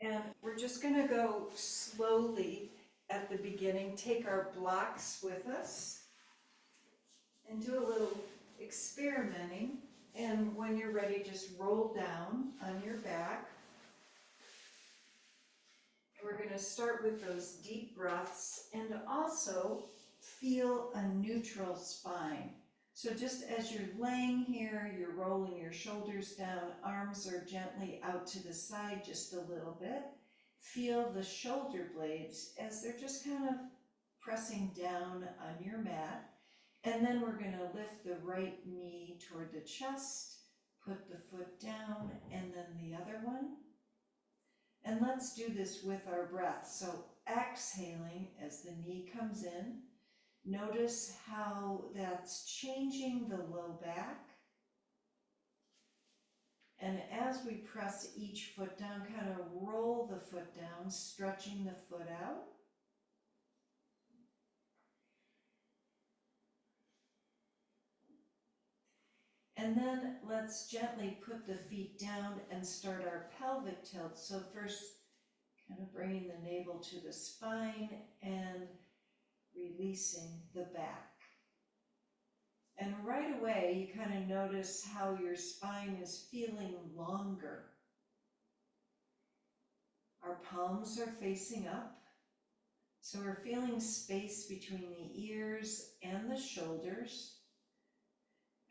And we're just going to go slowly at the beginning, take our blocks with us and do a little experimenting. And when you're ready, just roll down on your back. And we're going to start with those deep breaths and also feel a neutral spine. So just as you're laying here, you're rolling your shoulders down, arms are gently out to the side just a little bit. Feel the shoulder blades as they're just kind of pressing down on your mat. And then we're going to lift the right knee toward the chest, put the foot down, and then the other one. And let's do this with our breath. So exhaling as the knee comes in. Notice how that's changing the low back. And as we press each foot down, kind of roll the foot down, stretching the foot out. And then let's gently put the feet down and start our pelvic tilt. So first, kind of bringing the navel to the spine and releasing the back. And right away, you kind of notice how your spine is feeling longer. Our palms are facing up, so we're feeling space between the ears and the shoulders.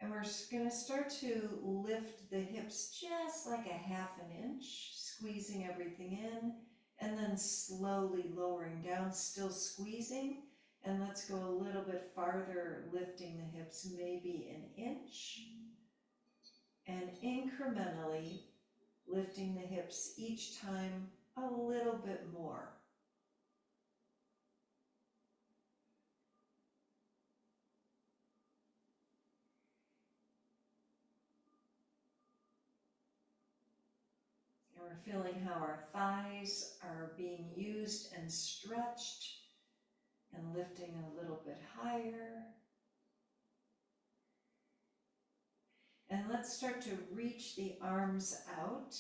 And we're going to start to lift the hips just like a ½ inch, squeezing everything in, and then slowly lowering down, still squeezing. And let's go a little bit farther, lifting the hips, maybe an inch. And incrementally lifting the hips each time a little bit more. And we're feeling how our thighs are being used and stretched. And lifting a little bit higher. And let's start to reach the arms out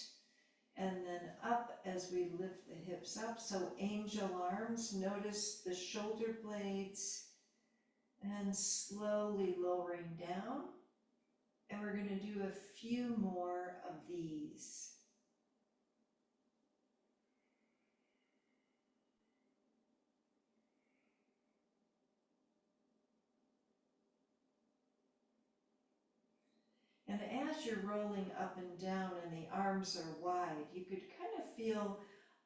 and then up as we lift the hips up. So angel arms, notice the shoulder blades and slowly lowering down. And we're going to do a few more of these. And as you're rolling up and down and the arms are wide, you could kind of feel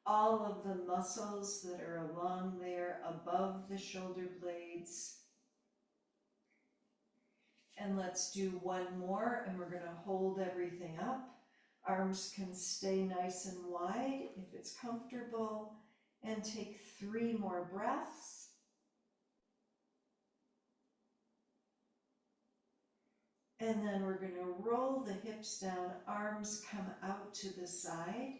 all of the muscles that are along there above the shoulder blades. And let's do one more, and we're going to hold everything up. Arms can stay nice and wide if it's comfortable. And take 3 more breaths. And then we're going to roll the hips down, arms come out to the side.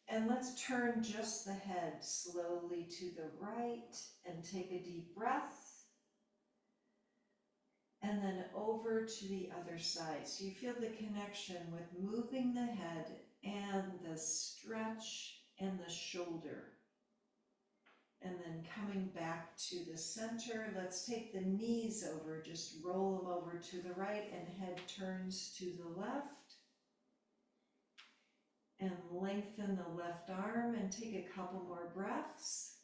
And let's turn just the head slowly to the right and take a deep breath. And then over to the other side. So you feel the connection with moving the head and the stretch and the shoulder. And then coming back to the center, let's take the knees over, just roll them over to the right and head turns to the left. And lengthen the left arm and take a couple more breaths.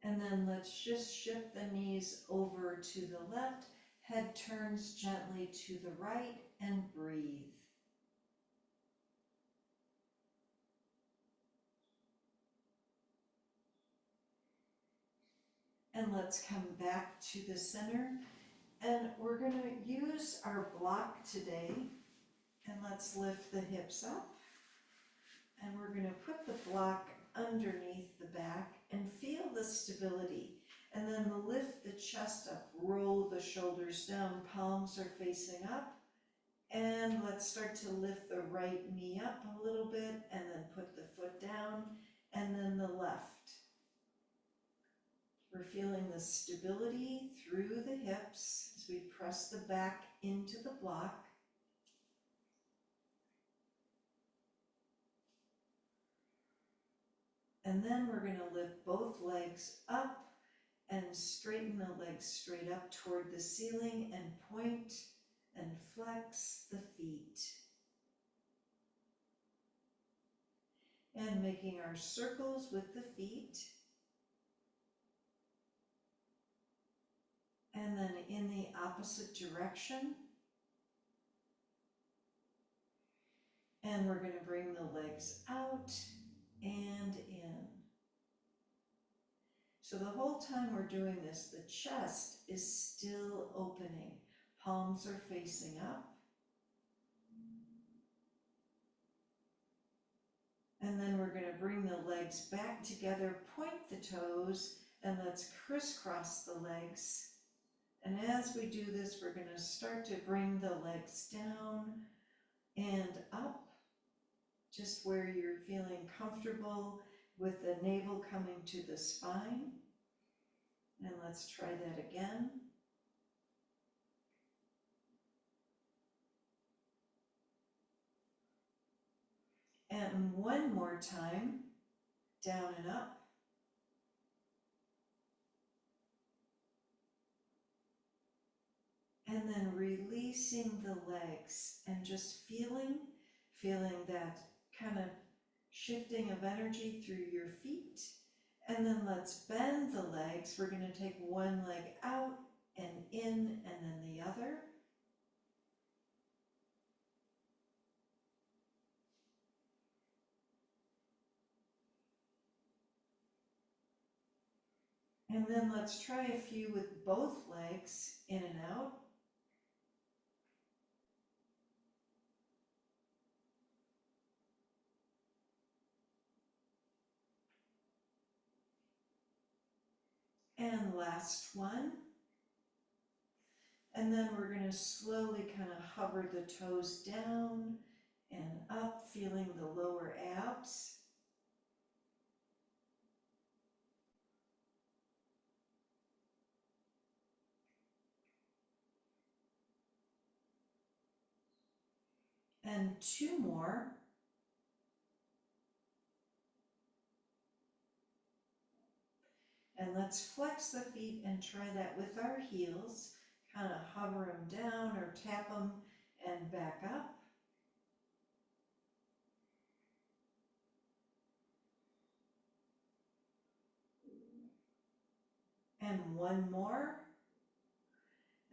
And then let's just shift the knees over to the left, head turns gently to the right, and breathe. And let's come back to the center. And we're going to use our block today. And let's lift the hips up. And we're going to put the block underneath the back and feel the stability. And then lift the chest up, roll the shoulders down, palms are facing up. And let's start to lift the right knee up a little bit and then put the foot down and then the left. We're feeling the stability through the hips as we press the back into the block. And then we're going to lift both legs up and straighten the legs straight up toward the ceiling and point and flex the feet. And making our circles with the feet. And then in the opposite direction. And we're going to bring the legs out and in. So the whole time we're doing this, the chest is still opening. Palms are facing up. And then we're going to bring the legs back together, point the toes, and let's crisscross the legs. And as we do this, we're going to start to bring the legs down and up, just where you're feeling comfortable with the navel coming to the spine. And let's try that again. And one more time, down and up. And then releasing the legs and just feeling that kind of shifting of energy through your feet. And then let's bend the legs. We're going to take one leg out and in and then the other. And then let's try a few with both legs in and out. And last one. And then we're going to slowly kind of hover the toes down and up, feeling the lower abs. And two more. And let's flex the feet and try that with our heels. Kind of hover them down or tap them and back up. And one more.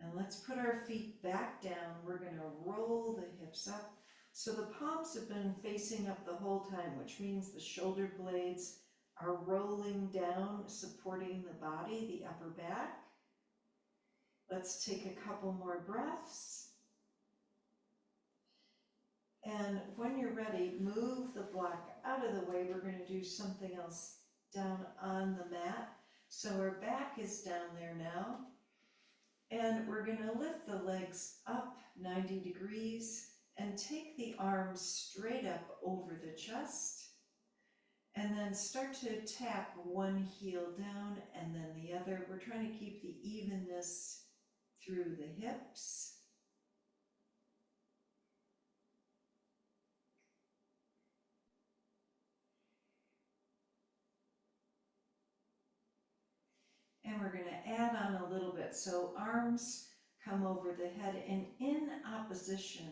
And let's put our feet back down. We're going to roll the hips up. So the palms have been facing up the whole time, which means the shoulder blades are rolling down, supporting the body, the upper back. Let's take a couple more breaths. And when you're ready, move the block out of the way. We're going to do something else down on the mat. So our back is down there now. And we're going to lift the legs up 90 degrees and take the arms straight up over the chest. And then start to tap one heel down and then the other. We're trying to keep the evenness through the hips. And we're going to add on a little bit. So arms come over the head and in opposition,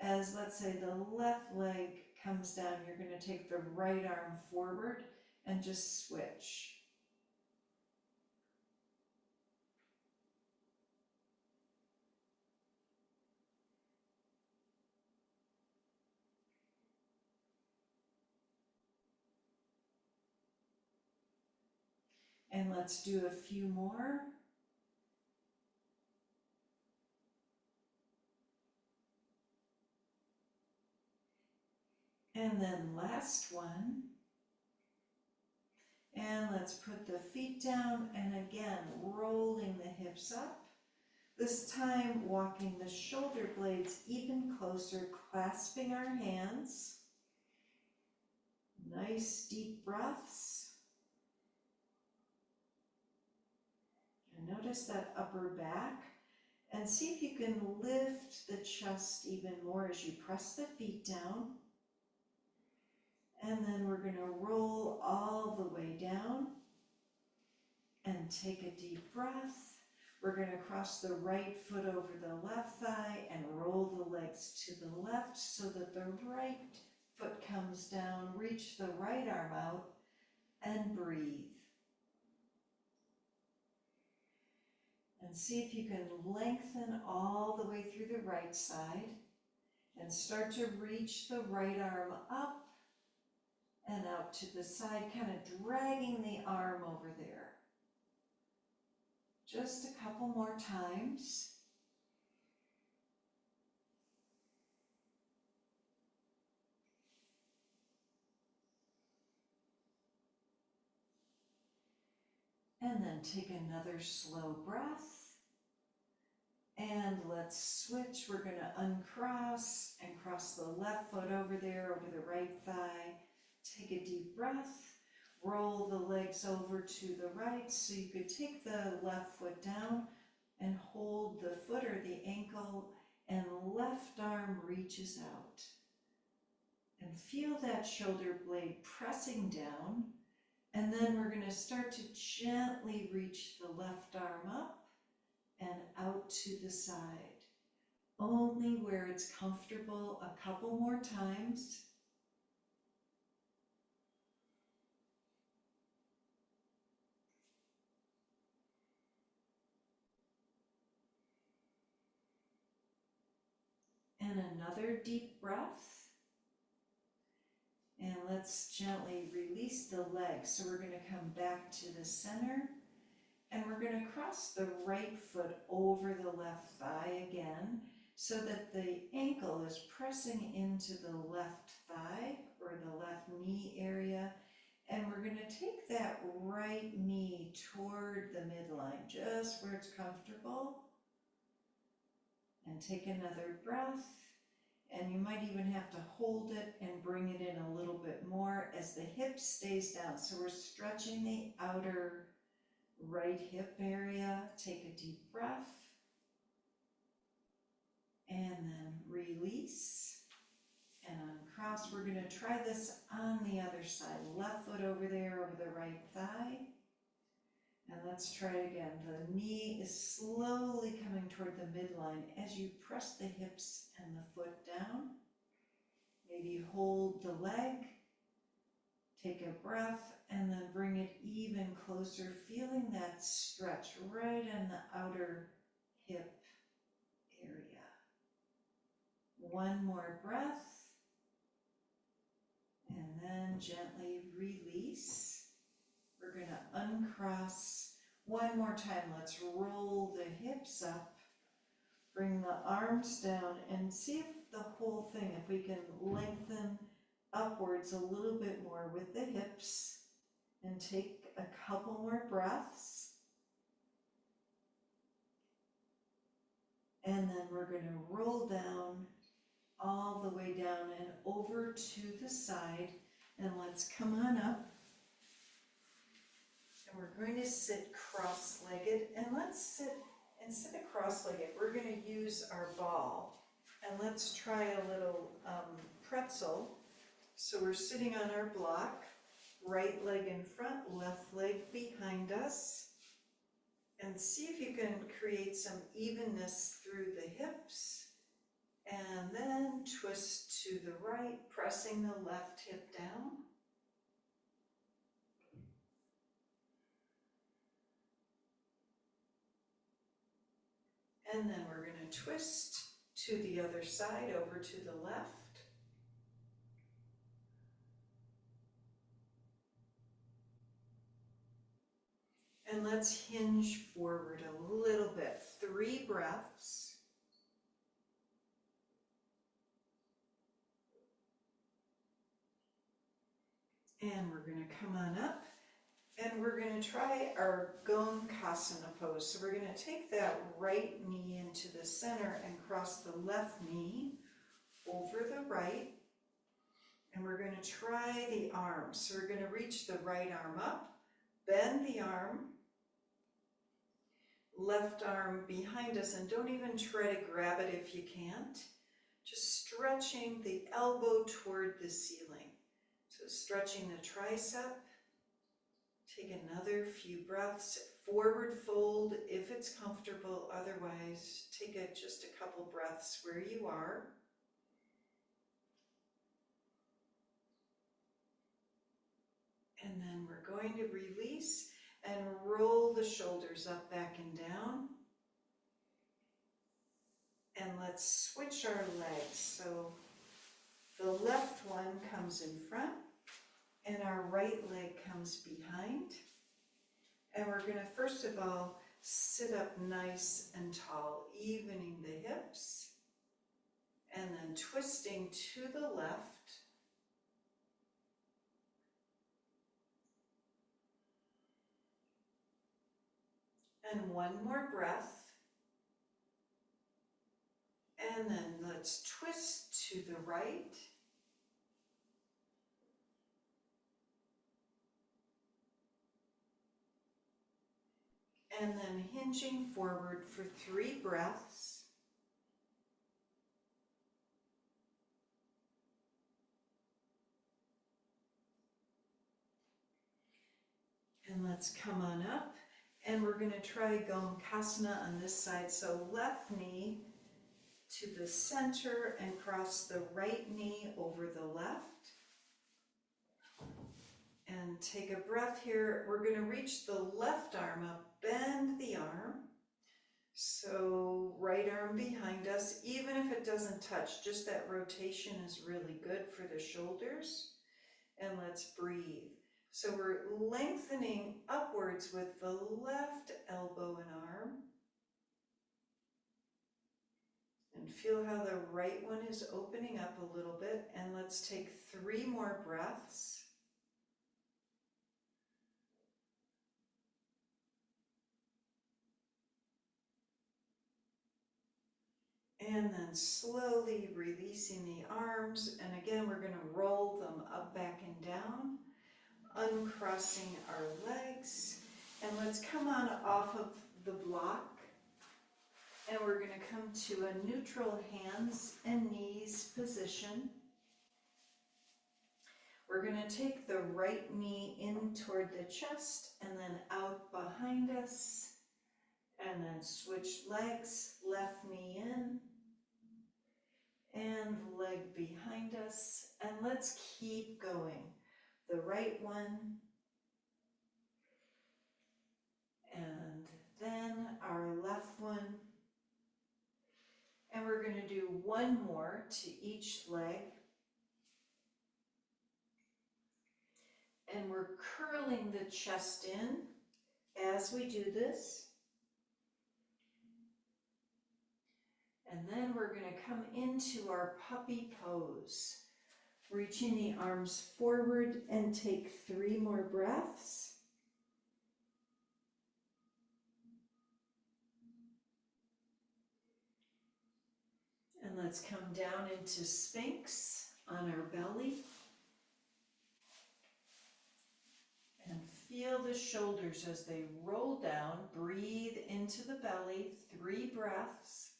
as let's say the left leg comes down, you're going to take the right arm forward and just switch. And let's do a few more. And then last one. And let's put the feet down and again, rolling the hips up. This time, walking the shoulder blades even closer, clasping our hands. Nice deep breaths. And notice that upper back. And see if you can lift the chest even more as you press the feet down. And then we're going to roll all the way down and take a deep breath. We're going to cross the right foot over the left thigh and roll the legs to the left so that the right foot comes down. Reach the right arm out and breathe. And see if you can lengthen all the way through the right side and start to reach the right arm up and out to the side, kind of dragging the arm over there. Just a couple more times. And then take another slow breath. And let's switch. We're going to uncross and cross the left foot over there, over the right thigh. Take a deep breath. Roll the legs over to the right. So you could take the left foot down and hold the foot or the ankle, and left arm reaches out. And feel that shoulder blade pressing down. And then we're going to start to gently reach the left arm up and out to the side. Only where it's comfortable, a couple more times. And another deep breath. And let's gently release the legs. So we're going to come back to the center. And we're going to cross the right foot over the left thigh again, so that the ankle is pressing into the left thigh or the left knee area. And we're going to take that right knee toward the midline, just where it's comfortable. And take another breath. And you might even have to hold it and bring it in a little bit more as the hip stays down. So we're stretching the outer right hip area. Take a deep breath. And then release and uncross. We're going to try this on the other side. Left foot over there, over the right thigh. And let's try it again. The knee is slowly coming toward the midline as you press the hips and the foot down. Maybe hold the leg. Take a breath and then bring it even closer, feeling that stretch right in the outer hip area. One more breath, and then gently release. We're going to uncross. One more time, let's roll the hips up, bring the arms down, and see if the whole thing, if we can lengthen upwards a little bit more with the hips, and take a couple more breaths. And then we're going to roll down, all the way down and over to the side. And let's come on up. And we're going to sit cross-legged. And let's sit, instead of cross-legged, we're going to use our ball. And let's try a little pretzel. So we're sitting on our block, right leg in front, left leg behind us. And see if you can create some evenness through the hips. And then twist to the right, pressing the left hip down. And then we're going to twist to the other side, over to the left. And let's hinge forward a little bit. 3 breaths. And we're going to come on up, and we're going to try our Gonkasana pose. So we're going to take that right knee into the center and cross the left knee over the right. And we're going to try the arms. So we're going to reach the right arm up, bend the arm, left arm behind us, and don't even try to grab it if you can't. Just stretching the elbow toward the ceiling. So So stretching the tricep. Take another few breaths. Forward fold if it's comfortable. Otherwise, take just a couple breaths where you are. And then we're going to release and roll the shoulders up, back, and down. And let's switch our legs. So the left one comes in front and our right leg comes behind. And we're going to first of all sit up nice and tall, evening the hips, and then twisting to the left. And one more breath. And then let's twist to the right. And then hinging forward for 3 breaths. And let's come on up. And we're going to try Gomukhasana on this side. So left knee to the center and cross the right knee over the left. And take a breath here. We're going to reach the left arm up, bend the arm. So right arm behind us, even if it doesn't touch, just that rotation is really good for the shoulders. And let's breathe. So we're lengthening upwards with the left elbow and arm. And feel how the right one is opening up a little bit. And let's take 3 more breaths. And then slowly releasing the arms. And again, we're going to roll them up, back, and down. Uncrossing our legs. And let's come on off of the block. And we're going to come to a neutral hands and knees position. We're going to take the right knee in toward the chest and then out behind us. And then switch legs, left knee in and leg behind us. And let's keep going. The right one. And then our left one. And we're going to do 1 more to each leg. And we're curling the chest in as we do this. And then we're going to come into our puppy pose, reaching the arms forward and take 3 more breaths. And let's come down into Sphinx on our belly. And feel the shoulders as they roll down. Breathe into the belly, 3 breaths.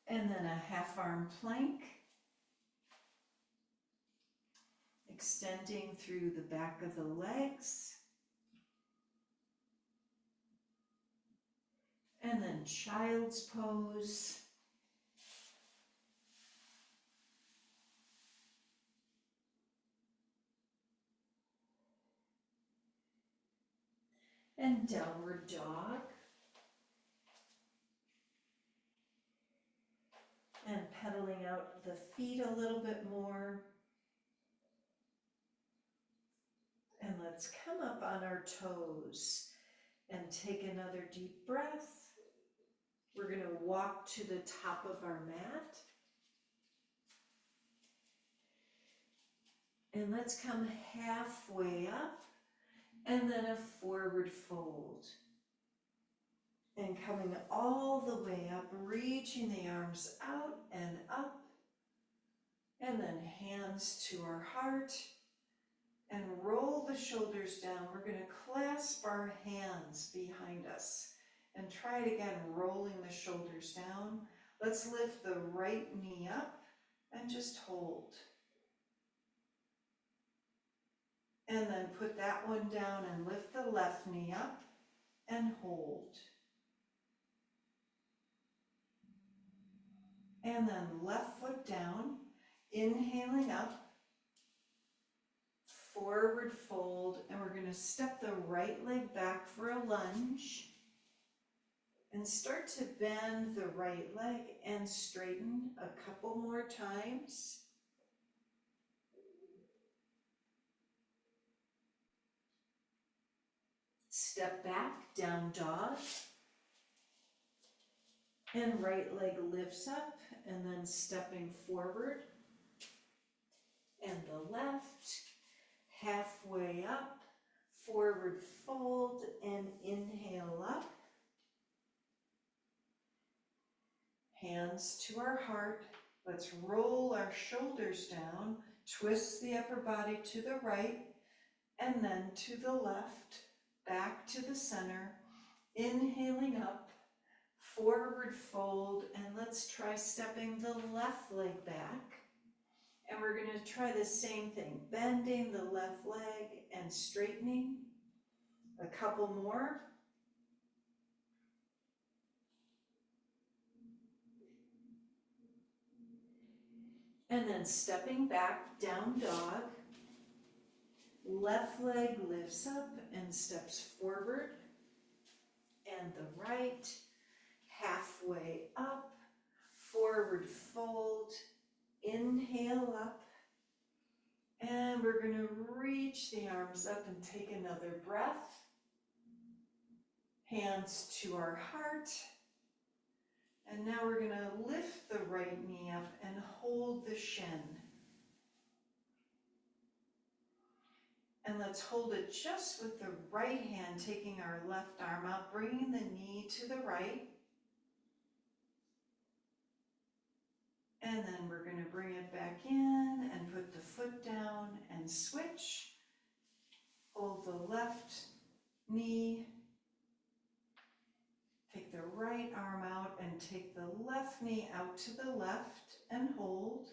And then a half arm plank. Extending through the back of the legs. And then child's pose. And downward dog. And pedaling out the feet a little bit more. And let's come up on our toes and take another deep breath. We're going to walk to the top of our mat. And let's come halfway up and then a forward fold. And coming all the way up, reaching the arms out and up. And then hands to our heart. And roll the shoulders down. We're going to clasp our hands behind us. And try it again, rolling the shoulders down. Let's lift the right knee up and just hold. And then put that one down and lift the left knee up and hold. And then left foot down, inhaling up, forward fold, and we're going to step the right leg back for a lunge. And start to bend the right leg and straighten a couple more times. Step back, down dog. And right leg lifts up and then stepping forward. And the left, halfway up, forward fold and inhale up. Hands to our heart. Let's roll our shoulders down, twist the upper body to the right and then to the left, back to the center, inhaling up, forward fold, and let's try stepping the left leg back. And we're going to try the same thing, bending the left leg and straightening. A couple more. And then stepping back, down dog. Left leg lifts up and steps forward. And the right, halfway up, forward fold, inhale up. And we're going to reach the arms up and take another breath. Hands to our heart. And now we're going to lift the right knee up and hold the shin. And let's hold it just with the right hand, taking our left arm out, bringing the knee to the right. And then we're going to bring it back in and put the foot down and switch. Hold the left knee. Take the right arm out and take the left knee out to the left and hold.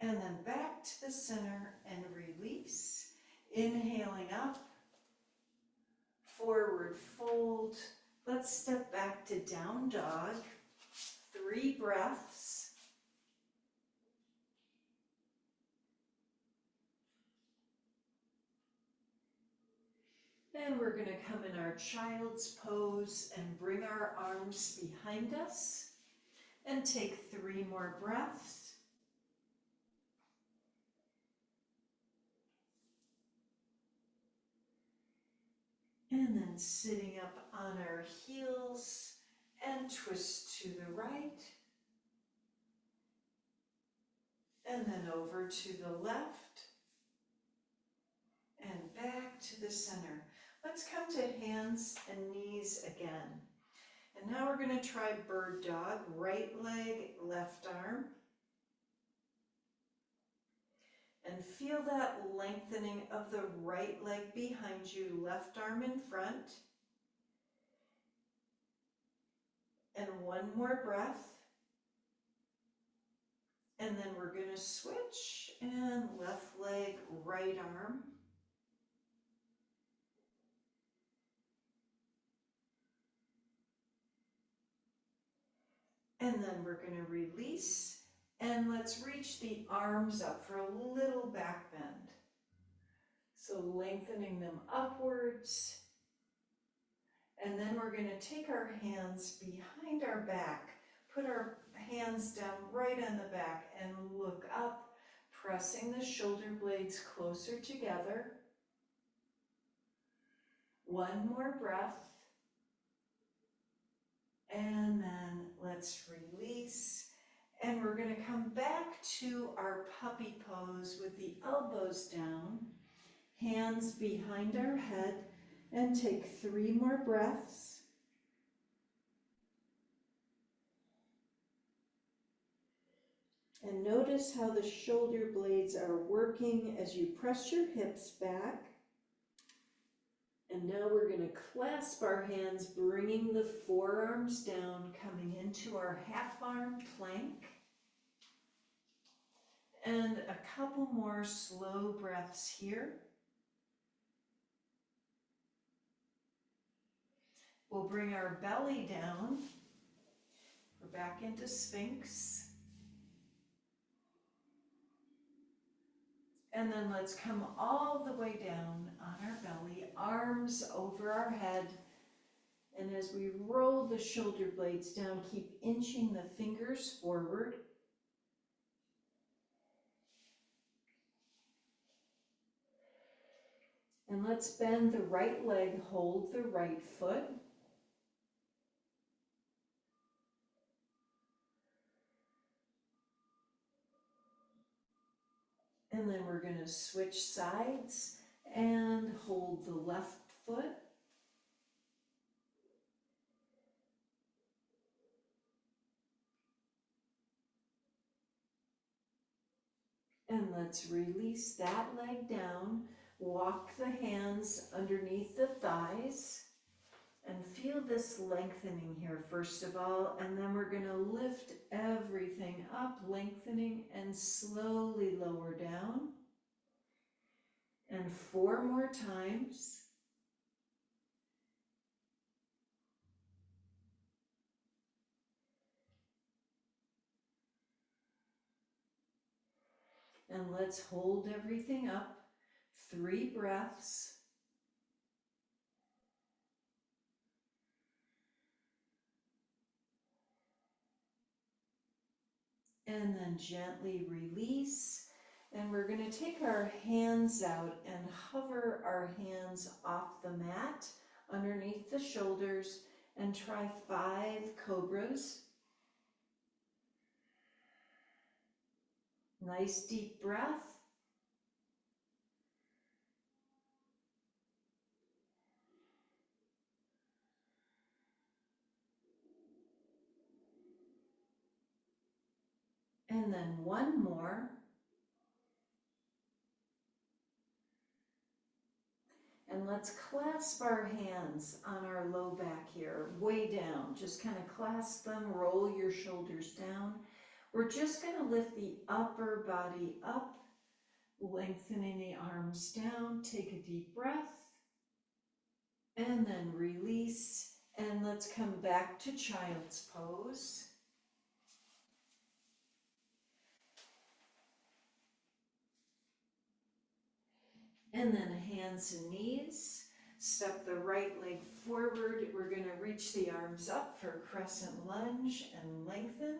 And then back to the center and release. Inhaling up, forward fold. Let's step back to down dog. 3 breaths. And we're going to come in our child's pose and bring our arms behind us and take 3 more breaths. And then sitting up on our heels and twist to the right. And then over to the left and back to the center. Let's come to hands and knees again. And now we're going to try bird dog, right leg, left arm. And feel that lengthening of the right leg behind you, left arm in front. And 1 more breath. And then we're going to switch and left leg, right arm. And then we're going to release, and let's reach the arms up for a little back bend. So lengthening them upwards. And then we're going to take our hands behind our back, put our hands down right on the back and look up, pressing the shoulder blades closer together. 1 more breath. And then let's release. And we're going to come back to our puppy pose with the elbows down, hands behind our head, and take 3 more breaths. And notice how the shoulder blades are working as you press your hips back. And now we're going to clasp our hands, bringing the forearms down, coming into our half arm plank. And a couple more slow breaths here. We'll bring our belly down. We're back into sphinx. And then let's come all the way down on our belly, arms over our head. And as we roll the shoulder blades down, keep inching the fingers forward. And let's bend the right leg, hold the right foot. And then we're going to switch sides and hold the left foot. And let's release that leg down. Walk the hands underneath the thighs and feel this lengthening here first of all, and then we're going to lift everything up, lengthening and slowly lower down. And 4 more times. And let's hold everything up. 3 breaths. And then gently release. And we're going to take our hands out and hover our hands off the mat underneath the shoulders and try 5 cobras. Nice deep breath. And then 1 more. And let's clasp our hands on our low back here, way down. Just kind of clasp them, roll your shoulders down. We're just going to lift the upper body up, lengthening the arms down. Take a deep breath. And then release. And let's come back to child's pose. And then hands and knees. Step the right leg forward. We're going to reach the arms up for crescent lunge and lengthen.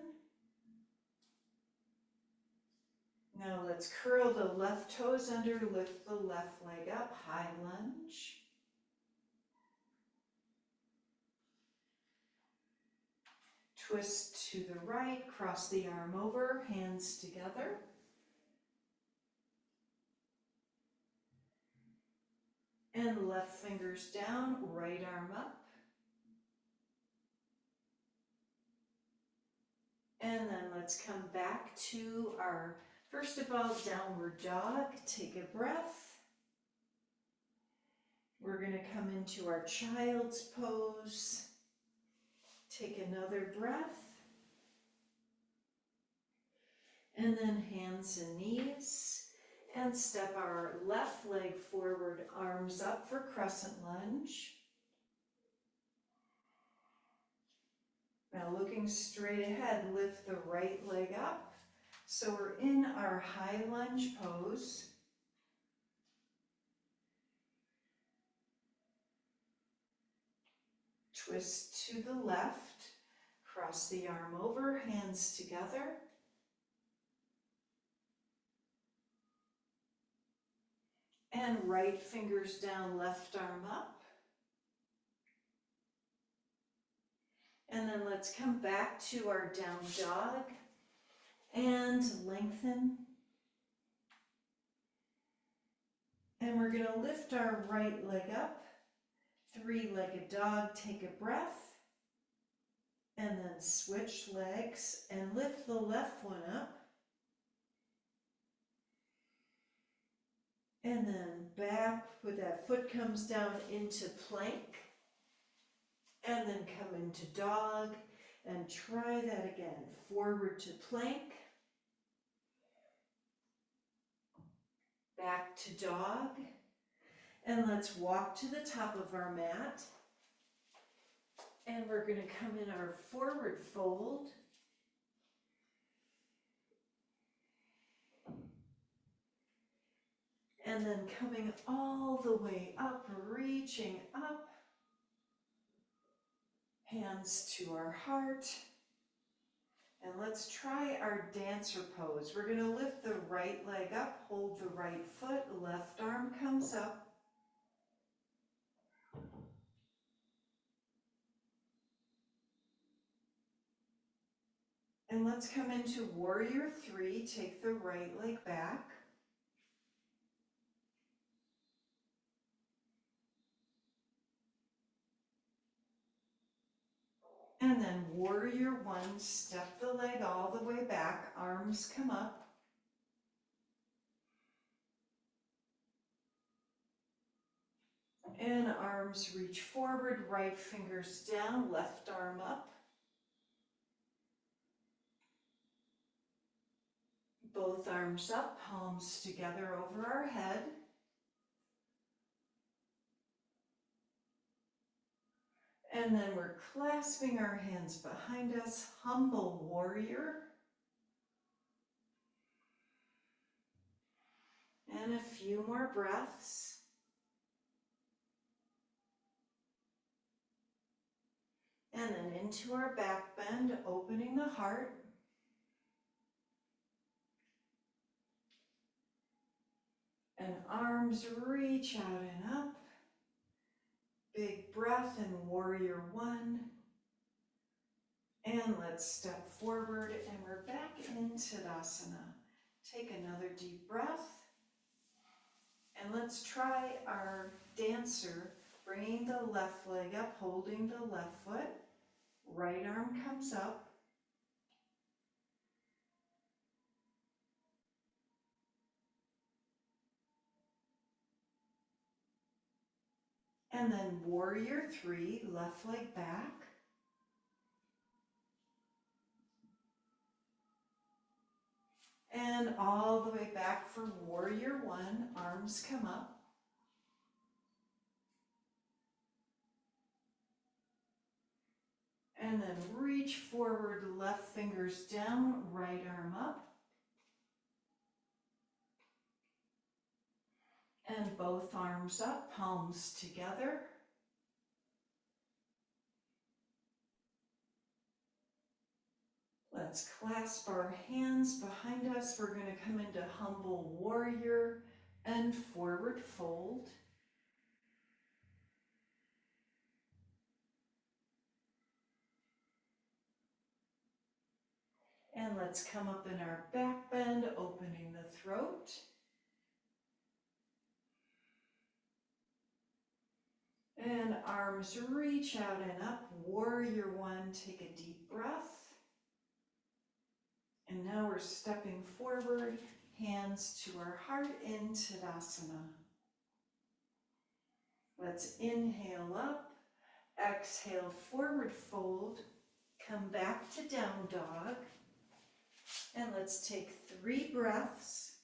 Now let's curl the left toes under, lift the left leg up, high lunge. Twist to the right, cross the arm over, hands together. And left fingers down, right arm up. And then let's come back to our, first of all, downward dog. Take a breath. We're going to come into our child's pose. Take another breath. And then hands and knees. And step our left leg forward, arms up for crescent lunge. Now looking straight ahead, lift the right leg up. So we're in our high lunge pose. Twist to the left, cross the arm over, hands together. And right fingers down, left arm up. And then let's come back to our down dog and lengthen. And we're going to lift our right leg up, 3-legged dog, take a breath. And then switch legs and lift the left one up. And then back where that foot comes down into plank. And then come into dog and try that again. Forward to plank. Back to dog. And let's walk to the top of our mat. And we're going to come in our forward fold. And then coming all the way up, reaching up. Hands to our heart. And let's try our dancer pose. We're going to lift the right leg up, hold the right foot, left arm comes up. And let's come into warrior three, take the right leg back. And then warrior one, step the leg all the way back, arms come up. And arms reach forward, right fingers down, left arm up. Both arms up, palms together over our head. And then we're clasping our hands behind us, humble warrior. And a few more breaths. And then into our back bend, opening the heart. And arms reach out and up. Big breath in warrior one. And let's step forward and we're back in Tadasana. Take another deep breath. And let's try our dancer, bringing the left leg up, holding the left foot. Right arm comes up. And then warrior three, left leg back. And all the way back for warrior one, arms come up. And then reach forward, left fingers down, right arm up. And both arms up, palms together. Let's clasp our hands behind us. We're going to come into humble warrior and forward fold. And let's come up in our back bend, opening the throat. And arms reach out and up, warrior one, take a deep breath. And now we're stepping forward, hands to our heart in Tadasana. Let's inhale up, exhale, forward fold, come back to down dog. And let's take 3 breaths.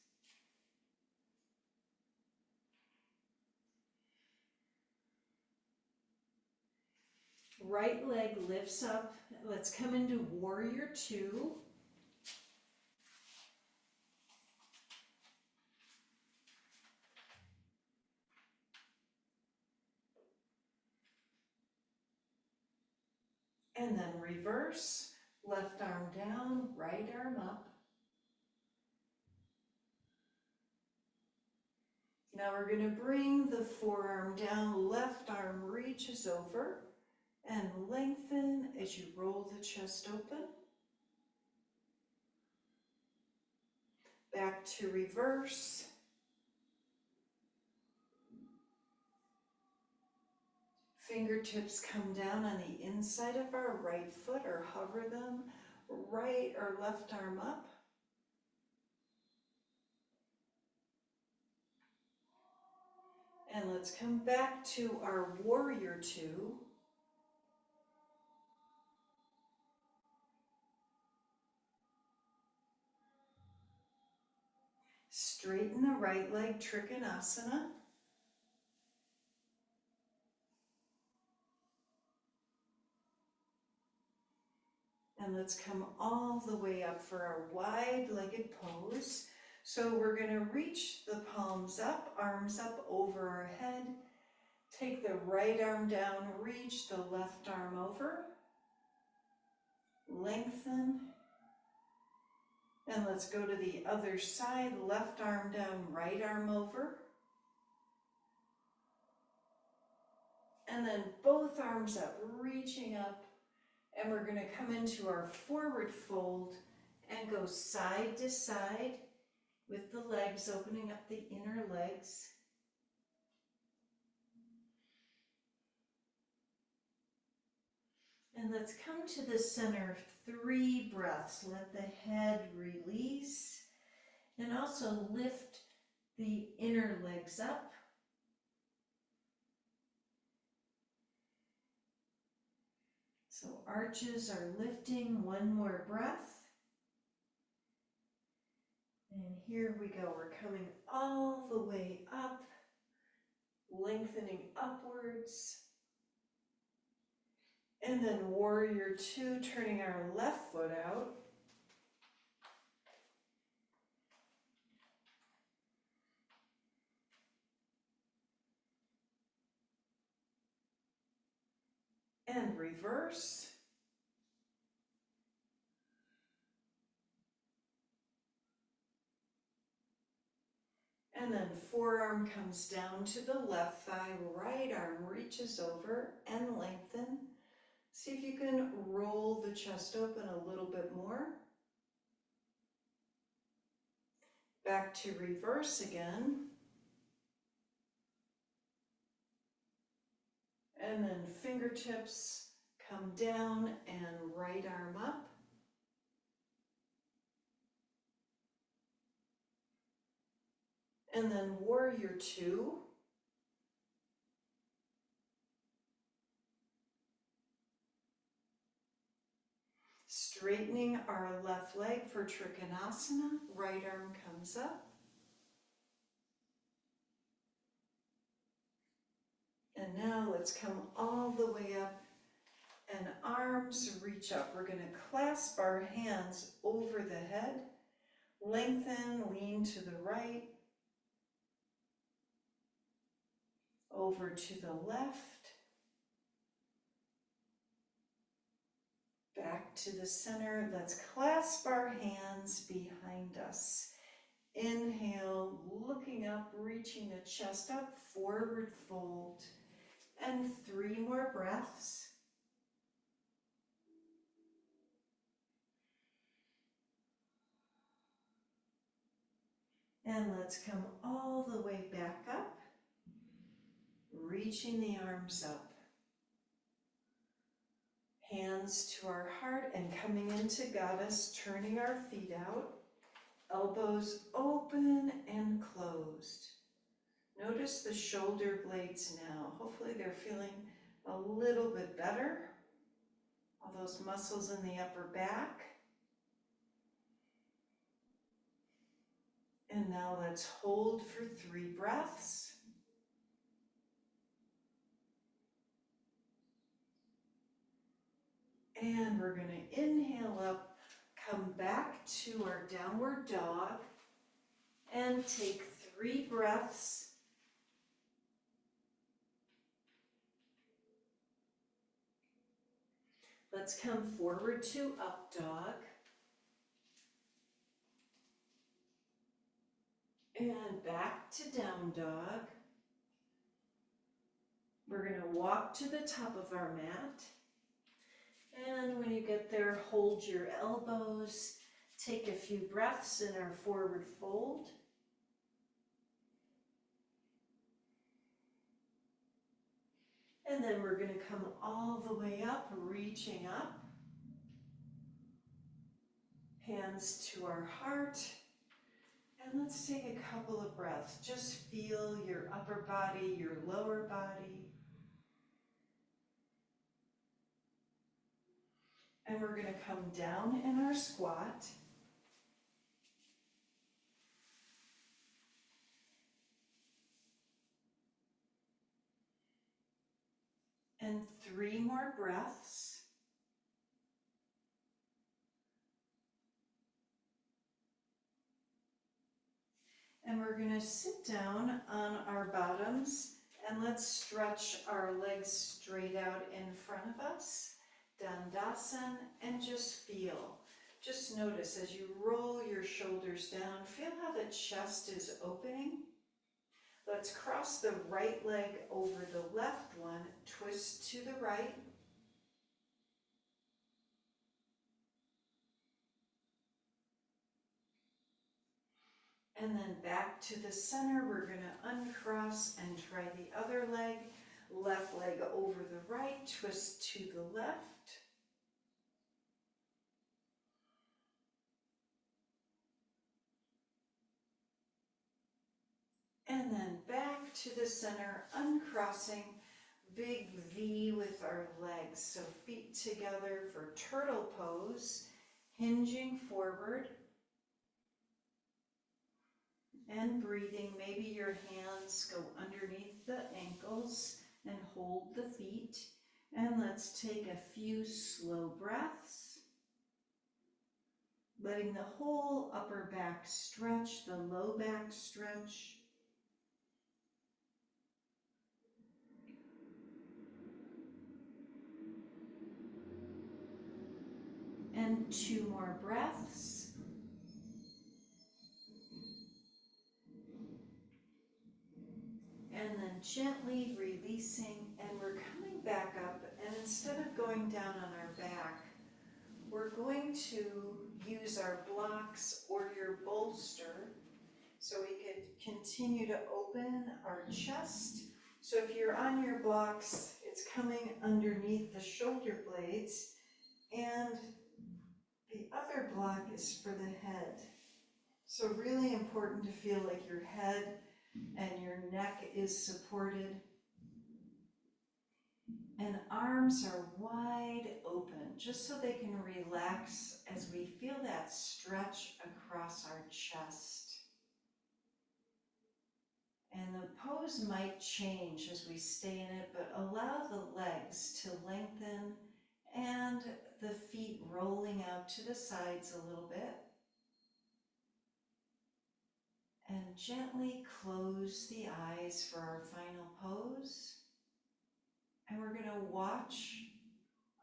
Right leg lifts up. Let's come into warrior two. And then reverse, left arm down, right arm up. Now we're going to bring the forearm down, left arm reaches over and lengthen as you roll the chest open. Back to reverse. Fingertips come down on the inside of our right foot or hover them, right or left arm up. And let's come back to our warrior two. Straighten the right leg, Trikonasana. And let's come all the way up for our wide-legged pose. So we're going to reach the palms up, arms up over our head. Take the right arm down, reach the left arm over. Lengthen. And let's go to the other side, left arm down, right arm over. And then both arms up, reaching up. And we're going to come into our forward fold and go side to side with the legs, opening up the inner legs. And let's come to the center, 3 breaths. Let the head release and also lift the inner legs up. So arches are lifting, 1 more breath. And here we go, we're coming all the way up, lengthening upwards. And then warrior two, turning our left foot out. And reverse. And then forearm comes down to the left thigh, right arm reaches over and lengthen. See if you can roll the chest open a little bit more. Back to reverse again. And then fingertips come down and right arm up. And then warrior two. Straightening our left leg for Trikonasana, right arm comes up. And now let's come all the way up and arms reach up. We're going to clasp our hands over the head, lengthen, lean to the right, over to the left, back to the center. Let's clasp our hands behind us. Inhale, looking up, reaching the chest up, forward fold, and 3 more breaths. And let's come all the way back up, reaching the arms up. Hands to our heart and coming into goddess, turning our feet out. Elbows open and closed. Notice the shoulder blades now. Hopefully they're feeling a little bit better. All those muscles in the upper back. And now let's hold for 3 breaths. And we're going to inhale up, come back to our downward dog, and take 3 breaths. Let's come forward to up dog. And back to down dog. We're going to walk to the top of our mat. And when you get there, hold your elbows. Take a few breaths in our forward fold. And then we're going to come all the way up, reaching up. Hands to our heart. And let's take a couple of breaths. Just feel your upper body, your lower body. And we're going to come down in our squat. And 3 more breaths. And we're going to sit down on our bottoms and let's stretch our legs straight out in front of us. Dandasana, and just feel. Just notice as you roll your shoulders down, feel how the chest is opening. Let's cross the right leg over the left one, twist to the right. And then back to the center, we're going to uncross and try the other leg. Left leg over the right, twist to the left. And then back to the center, uncrossing, big V with our legs. So feet together for turtle pose, hinging forward. And breathing, maybe your hands go underneath the ankles and hold the feet. And let's take a few slow breaths. Letting the whole upper back stretch, the low back stretch. And 2 more breaths. And then gently releasing, and we're coming back up, and instead of going down on our back, we're going to use our blocks or your bolster so we could continue to open our chest. So if you're on your blocks, it's coming underneath the shoulder blades, and the other block is for the head. So really important to feel like your head and your neck is supported. And arms are wide open, just so they can relax as we feel that stretch across our chest. And the pose might change as we stay in it, but allow the legs to lengthen and the feet rolling out to the sides a little bit. And gently close the eyes for our final pose. And we're going to watch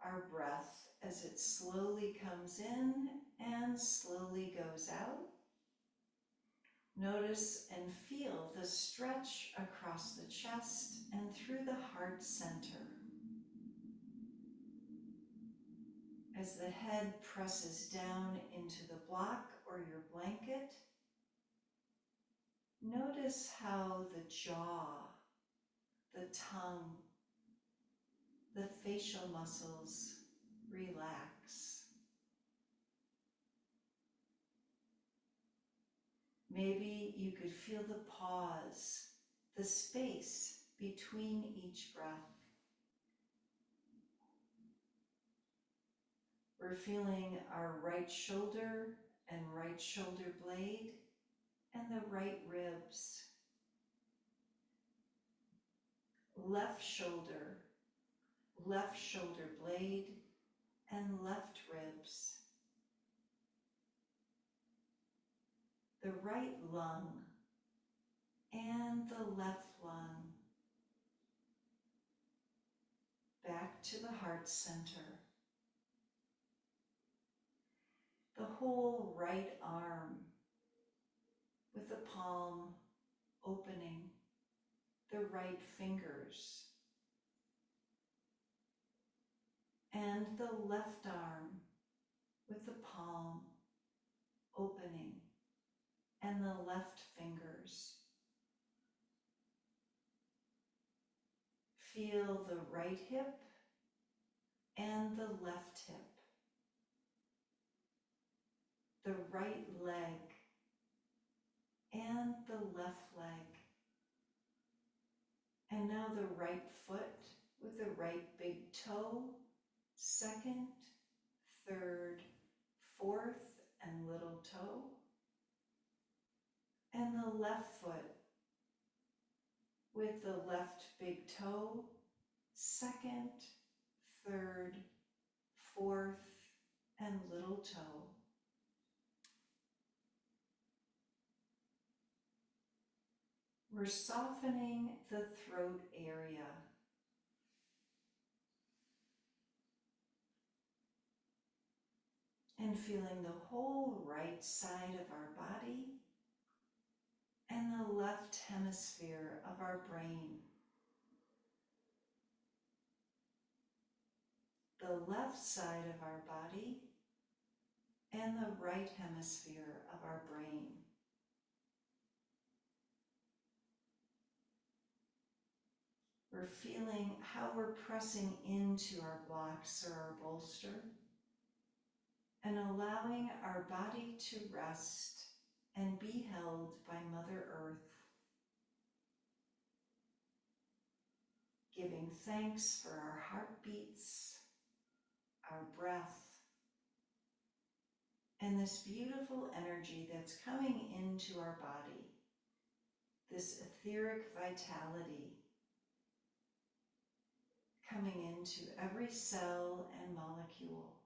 our breath as it slowly comes in and slowly goes out. Notice and feel the stretch across the chest and through the heart center. As the head presses down into the block or your blanket, notice how the jaw, the tongue, the facial muscles relax. Maybe you could feel the pause, the space between each breath. We're feeling our right shoulder and right shoulder blade and the right ribs. Left shoulder blade and left ribs. The right lung and the left lung. Back to the heart center. The whole right arm with the palm opening, the right fingers, and the left arm with the palm opening and the left fingers. Feel the right hip and the left hip, the right leg and the left leg. And now the right foot with the right big toe, second, third, fourth, and little toe. And the left foot with the left big toe, second, third, fourth, and little toe. We're softening the throat area. And feeling the whole right side of our body and the left hemisphere of our brain. The left side of our body and the right hemisphere of our brain. We're feeling how we're pressing into our blocks or our bolster and allowing our body to rest and be held by Mother Earth. Giving thanks for our heartbeats, our breath, and this beautiful energy that's coming into our body, this etheric vitality coming into every cell and molecule.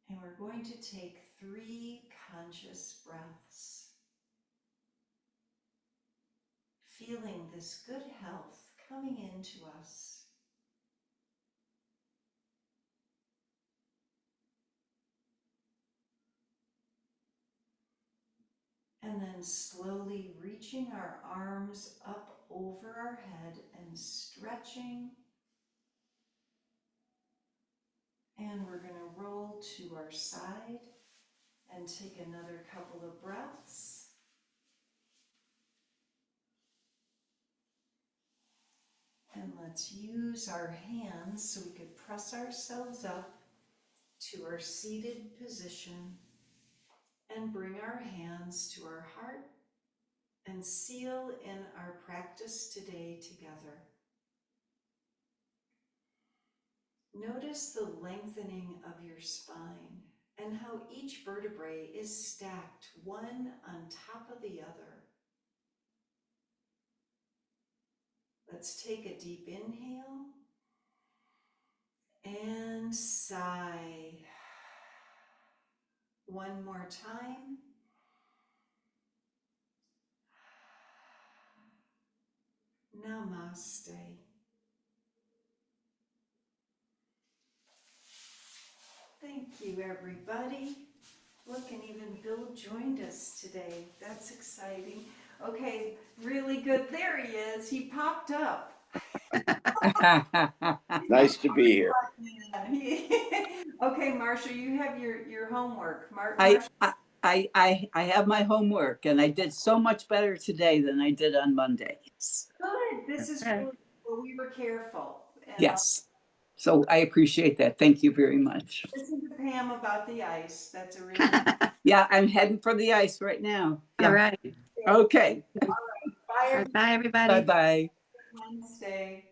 And we're going to take 3 conscious breaths, feeling this good health coming into us. And then slowly reaching our arms up over our head and stretching. And we're going to roll to our side and take another couple of breaths. And let's use our hands so we could press ourselves up to our seated position and bring our hands to our heart and seal in our practice today together. Notice the lengthening of your spine and how each vertebrae is stacked one on top of the other. Let's take a deep inhale and sigh. One more time. Namaste. Thank you, everybody. Look, and even Bill joined us today. That's exciting. Okay, really good. There he is. He popped up. Nice to be here. Okay, Marsha, you have your homework. I have my homework, and I did so much better today than I did on Monday. Good. This is really, well, we were careful. And yes. So I appreciate that. Thank you very much. Listen to Pam about the ice. That's a really yeah, I'm heading for the ice right now. Yeah. All right. Okay. All right. Bye, Bye, everybody. Bye-bye. Wednesday.